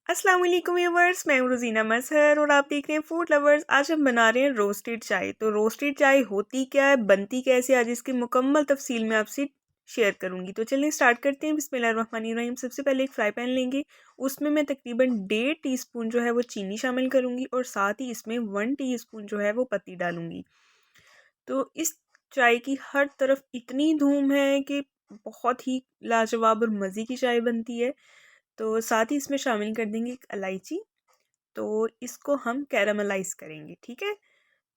अस्सलाम वालेकुम व्यूअर्स, मैं हूं रोज़ीना मजहर और आप देख रहे हैं फूड लवर्स। आज हम बना रहे हैं रोस्टेड चाय। तो रोस्टेड चाय होती क्या है, बनती कैसे, आज इसकी मुकम्मल तफसील मैं आपसे शेयर करूंगी। तो चलिए स्टार्ट करते हैं। बिस्मिल्लाहिर्रहमानिर्रहीम। सबसे पहले एक फ्राई पैन लेंगे, उसमें मैं तकरीबन 1.5 टीस्पून जो है वो चीनी शामिल करूंगी और साथ ही इसमें 1 टीस्पून जो है वो पत्ती डालूंगी। तो इस चाय की हर तरफ इतनी धूम है कि बहुत ही लाजवाब और मज़े की चाय बनती है। तो साथ ही इसमें शामिल कर देंगे एक इलायची। तो इसको हम कैरामलाइज करेंगे, ठीक है।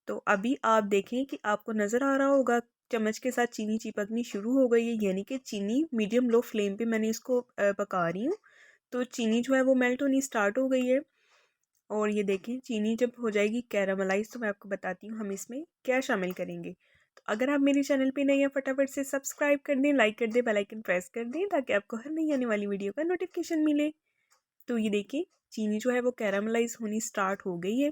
तो अभी आप देखें कि आपको नज़र आ रहा होगा चम्मच के साथ चीनी चिपकनी शुरू हो गई है, यानी कि चीनी मीडियम लो फ्लेम पे मैंने इसको पका रही हूँ। तो चीनी जो है वो मेल्ट होनी स्टार्ट हो गई है। और ये देखें चीनी जब हो जाएगी कैरामलाइज तो मैं आपको बताती हूँ हम इसमें क्या शामिल करेंगे। तो अगर आप मेरे चैनल पे नए हैं फटाफट से सब्सक्राइब कर दें, लाइक कर दें, बेल आइकन प्रेस कर दें ताकि आपको हर नई आने वाली वीडियो का नोटिफिकेशन मिले। तो ये देखिए चीनी जो है वो कैरामलाइज होनी स्टार्ट हो गई है।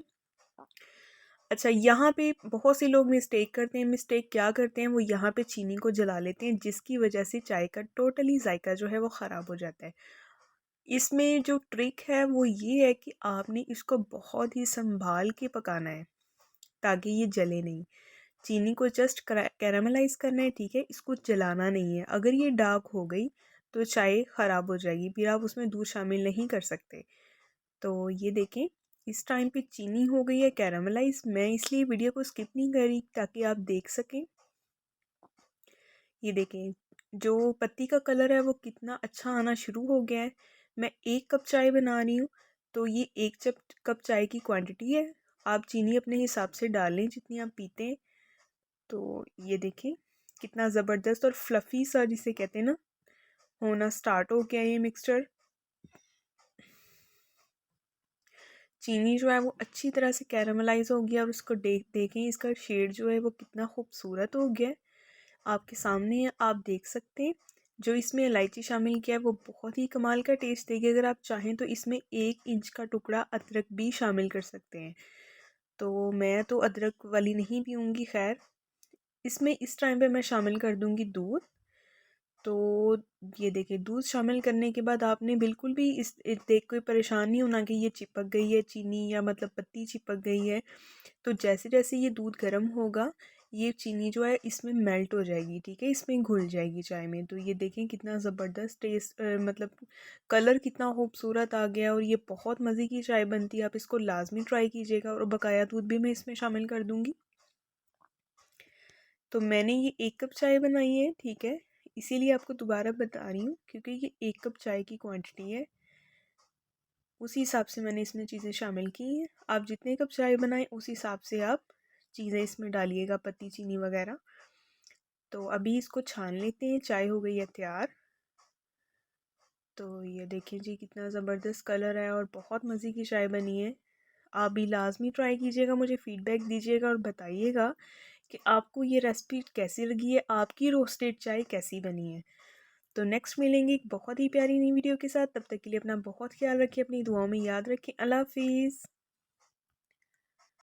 अच्छा, यहाँ पे बहुत से लोग मिस्टेक करते हैं। मिस्टेक क्या करते हैं, वो यहाँ पे चीनी को जला लेते हैं, जिसकी वजह से चाय का टोटली जायका जो है वो ख़राब हो जाता है। इसमें जो ट्रिक है वो ये है कि आपने इसको बहुत ही संभाल के पकाना है ताकि ये जले नहीं। चीनी को जस्ट कैरामलाइज करना है, ठीक है, इसको जलाना नहीं है। अगर ये डार्क हो गई तो चाय ख़राब हो जाएगी, फिर आप उसमें दूध शामिल नहीं कर सकते। तो ये देखें इस टाइम पे चीनी हो गई है कैरामलाइज। मैं इसलिए वीडियो को स्किप नहीं करी ताकि आप देख सकें। ये देखें जो पत्ती का कलर है वो कितना अच्छा आना शुरू हो गया है। मैं 1 कप चाय बना रही हूँ, तो ये 1 कप चाय की क्वांटिटी है। आप चीनी अपने हिसाब से डाल लें जितनी आप पीते हैं। तो ये देखें कितना ज़बरदस्त और फ्लफ़ी सा जिसे कहते हैं ना, होना स्टार्ट हो गया ये मिक्सचर। चीनी जो है वो अच्छी तरह से कैरामलाइज हो गया और उसको देखें इसका शेड जो है वो कितना खूबसूरत हो गया है। आपके सामने है, आप देख सकते हैं। जो इसमें इलायची शामिल किया है वो बहुत ही कमाल का टेस्ट देगी। अगर आप चाहें तो इसमें 1 इंच का टुकड़ा अदरक भी शामिल कर सकते हैं। तो मैं तो अदरक वाली नहीं पीऊँगी। खैर, इसमें इस टाइम पे मैं शामिल कर दूँगी दूध। तो ये देखिए दूध शामिल करने के बाद आपने बिल्कुल भी इस देख कोई परेशान नहीं होना कि ये चिपक गई है चीनी या मतलब पत्ती चिपक गई है। तो जैसे जैसे ये दूध गर्म होगा ये चीनी जो है इसमें मेल्ट हो जाएगी, ठीक है, इसमें घुल जाएगी चाय में। तो ये देखें कितना ज़बरदस्त टेस्ट, मतलब कलर कितना खूबसूरत आ गया और ये बहुत मज़े की चाय बनती है। आप इसको लाजमी ट्राई कीजिएगा और बकाया दूध भी मैं इसमें शामिल कर दूँगी। तो मैंने ये 1 कप चाय बनाई है, ठीक है, इसीलिए आपको दोबारा बता रही हूँ क्योंकि ये 1 कप चाय की क्वांटिटी है। उसी हिसाब से मैंने इसमें चीज़ें शामिल की हैं। आप जितने कप चाय बनाएं उस हिसाब से आप चीज़ें इसमें डालिएगा, पत्ती चीनी वगैरह। तो अभी इसको छान लेते हैं। चाय हो गई है तैयार। तो ये देखिए जी कितना ज़बरदस्त कलर है और बहुत मज़े की चाय बनी है। आप भी लाजमी ट्राई कीजिएगा, मुझे फ़ीडबैक दीजिएगा और बताइएगा कि आपको ये रेसिपी कैसी लगी है, आपकी रोस्टेड चाय कैसी बनी है। तो नेक्स्ट मिलेंगे एक बहुत ही प्यारी नई वीडियो के साथ। तब तक के लिए अपना बहुत ख्याल रखिए, अपनी दुआओं में याद रखें। अल्लाह हाफिज़।